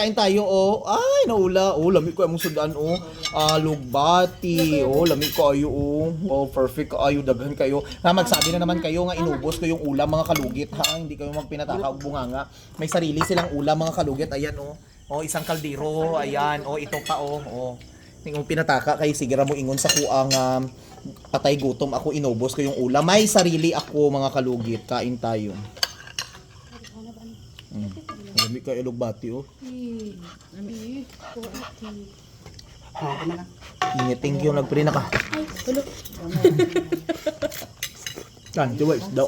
kain tayo, oh. Ay, naula. Oh, lami ko among sudan, oh. Lugbati. Oh, lami ko ayo, oh. Oh, perfect ayo, daghan kayo. Magsabi na naman kayo nga inubos ko yung ulam, mga kalugit, ha. Hindi kayo magpinataka og bunganga. May sarili silang ulam, mga kalugit. Ayan, oh. Oh, isang kaldero. Ayan, oh, ito pa, oh. Oh. Yung pinataka kay sigara mo ingon sa kuang patay gutom ako, inubos ko yung ulam. May sarili ako, mga kalugit. Kain tayo. Lami ka ilugbati, oh. Ingat, thank you. Nagpili na ka. Kan, diwa isda.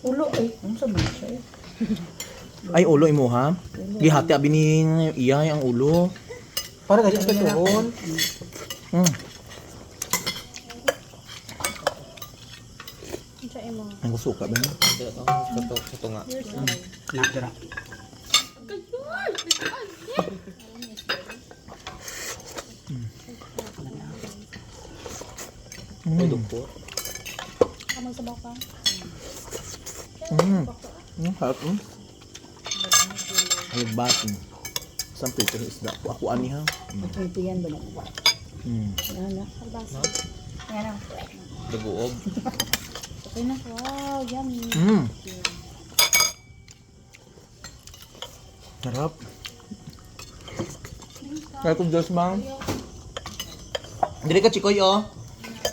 Ulo eh. Ano sa mga siya eh? Ay, ulo imo, ha? Gihati abi ni iya ang ulo. Para ganyan sa tuhon. Ang suka ba? Ito nga. Nakira. Dupo. Kamang sabaw ka. Harap, Alugbati. Isang pito ng isda. Ako ani, ha? Ito yan ba na? Ano? Albasa. Yan o. Duguog. Okay na. Wow, yummy. Sarap. Kaya kung Diyos, bang. Diri ka, Chikoy, oh.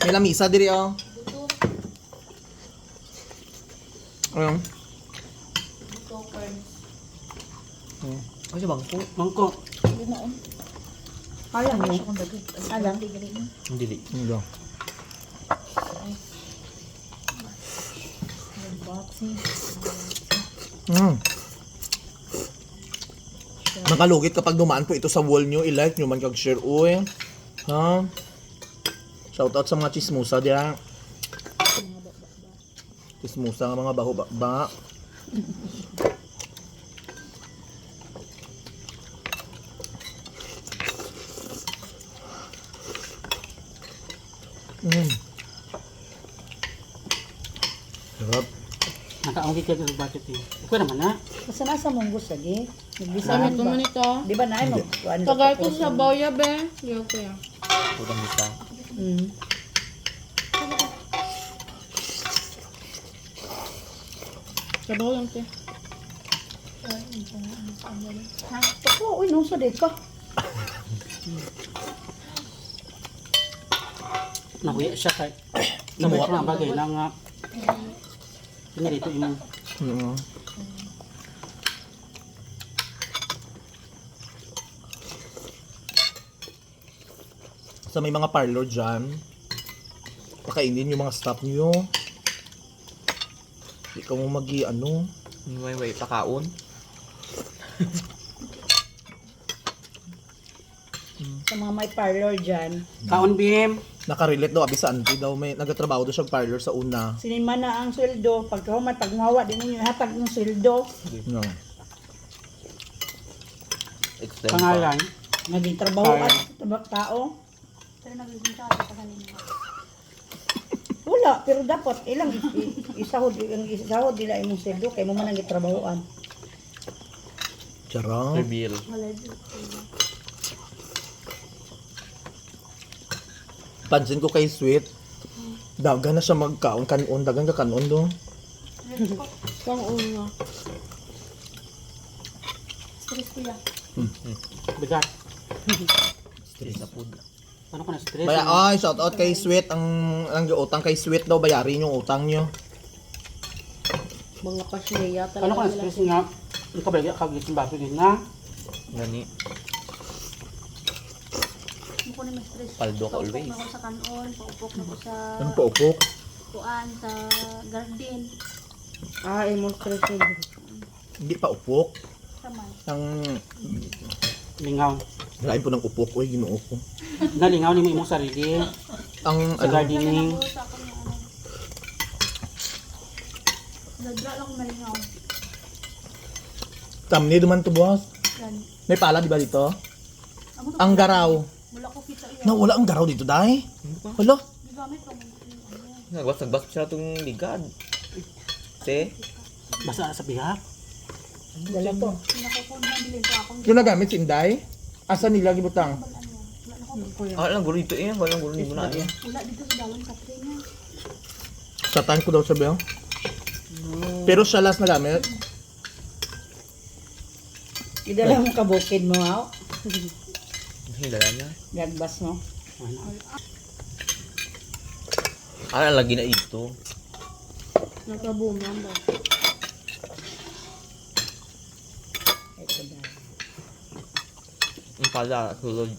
May lamisa, diri, oh. Ayun. Ay, sa bangko. Mangko. Alang mo. Alang. Hindi. Hindi lang. Nakalugit kapag dumaan po ito sa wall nyo, i-like nyo man kag-share, uy. Ha? Shoutout sa mga chismusa diya. Chismusa nga mga baho-ba. Sarap. Nakaanggi ka sa bakit eh. Ikaw naman na. Basta nasa munggos lagi. Gamit Nagbisahan ko man ba? ito. Di ba na mo? Tagal ko sa bawya, be. Yo, kuya. Putang bisa. Sabaw lang, te. Ha? Ako, uy, nung sa ka. Nakuya siya kay. Sabay ko nga bagay na nga. Pinirito imo. Sa may mga parlor dyan, pakainin yung mga staff nyo. Hindi ka mo ano. May pakaon. Sa mga may parlor dyan. Kaon bim. Nakarelate daw, abi sa auntie daw, may nagtatrabaho daw siya parlor sa una. Sinima na ang sweldo. Pagkahuman, pag mawa, din ninyo hatag ng sweldo. No. Extend pa. Pangalan. Naging trabaho at tabak tao. Wala, pero dapat ilang isahod nila imong sweldo kay mo man ang gitrabahoan. Charang. Reveal. Pansin ko kay Sweet, dagan na siya magkaon, kanon, dagan ka kanon do. Pang una. Bigat. Stress na food. Ano ko na stress? Ay, shout out kay Sweet, ang utang kay Sweet daw, bayarin yung utang nyo. Mga pasneya Ano ko talaga na stress nga? Hindi ka ba kagit yung baso din na? Gani. Ako na may stress. Paldo ka always. Paupok na ko sa kanon, paupok na ko sa Ano pa upok? kuan, sa garden. Imong stress Hindi pa upok. Saman. Ang Lingaw. lain po ng upok, uy, ginoo ko. Nalingaw ni mo imong sarili. Ang Sa gardening. Sa ako ng ano. Dadra lang ko malingaw. tamni duman to, boss. Yan. May pala di ba dito? Amo to. Ang garaw. Wala ko kita iya. Nawala ang garaw dito, dai. Hala. Di gamit ko. Nagbasag-basag siya itong ligad. Te? Basa sa bihak. Dala to. Pinakukon na bilhin ko akong Yung nagamit si Inday? Asa nila gibutang? Ah, lang gulo ito eh. Walang gulo ni mo na eh. wala dito sa dalon Katrina. Satan ko daw sabi oh. Pero siya last nagamit. Idala mo kabukid mo, ha? Yung dala niya. Gagbas mo. Ah, lagi na ito. Nagka-boom ba? Ito dala. Yung pala, sulod.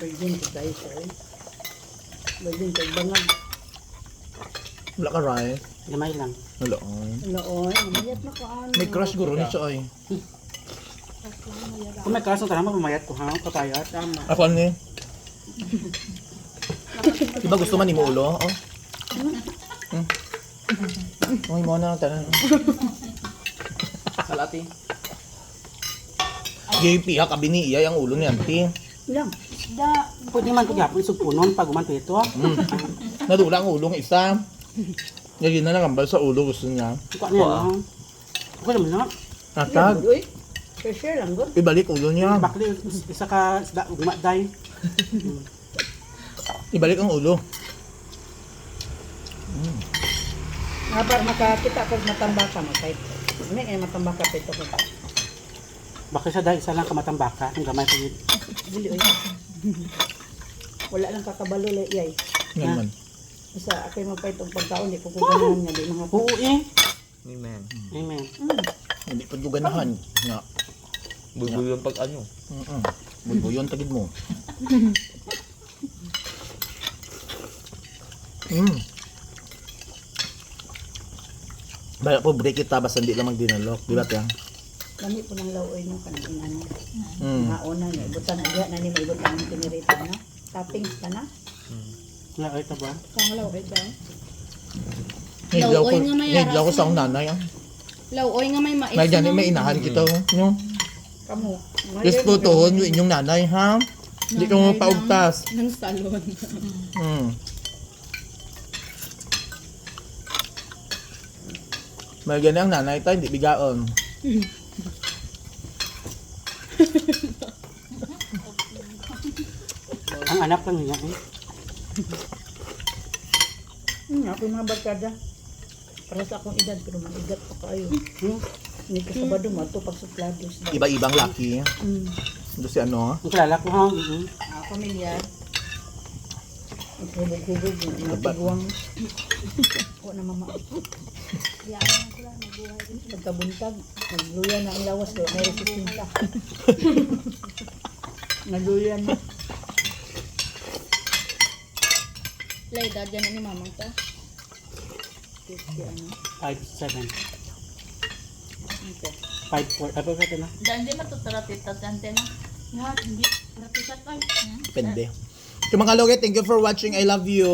Virgin to tayo, sir. Virgin to bangag. Wala ka rice. Gamay lang. Wala ay. Laoy, mayat na ko ano. May crush guro ni siya ay. Kung may kaso, tara mapamayat ko ha, kapayat. Tama. Ako ano eh. Diba gusto man ni mo ulo? Oh. Okay mo na tanan. Salati. JP ha kabi ni iya ang ulo ni auntie. Lang. Da, Pwede man ko gyapon isugpunon pag uman ito. Nadula ang ulo ng isa. Lagi na nakambal sa ulo gusto niya. Iko na yan. Okay naman na. Natag. Uy. Share lang, good. Ibalik ulo niya. Bakli, isa ka isda, umatday. Ibalik ang ulo. Nga para makakita ko matambaka mo kahit. Hindi kaya matambaka pa ito ko. Bakli sa dahil isa lang kamatambaka. Ang gamay pa yun. Dili oy. Wala lang kakabalo le yay. Yan man. Isa ako'y magpaitong pagkaon, di ko ganahan nga di mga Oo eh. Amen. Amen. Hindi pa ganahan. Nga. Bubuyo yung pag ano. Bubuyon tagid mo. Baya po break kita basta hindi lang magdinalok. Di ba tiyang? Lami po ng laoy mo kanang inano. Mm. Mga una niya, ibutan na diya, nani may ibutan ng tinirita na. Toppings ka na. Wala kayo ito ba? Pangalaw ito. Nahiglaw ko, Laoy nga may nahiglaw ko aras sa akong nanay. Ah. Laoy nga may mais. May gani, no? may inahan kita. Yung, Kamo. yes po to, yung inyong nanay ha. Hindi ko Nanay paugtas. Ng salon. Mm. May gani ang nanay tayo, hindi bigaon. Ang anak lang niya eh. Ako'y mga barkada. Para sa akong edad, pero manigat pa kayo. Hindi ka sabado mo, ito pagsuplados. Iba-ibang laki. Ito si ano. Ang kilala ko ha. Pamilyar. Hubog-hubog, matiguang. Ako na mama. Pagkabuntag, nagluya na ang lawas ko, may resistensya. Nagluya na. Lay, dad yan ni mamang to. 5'7". Okay. 5'4". Ano ba ito na? Hindi matutaratit at antena. lahat hindi. Rapitat ay. Depende. So mga loge, thank you for watching. I love you.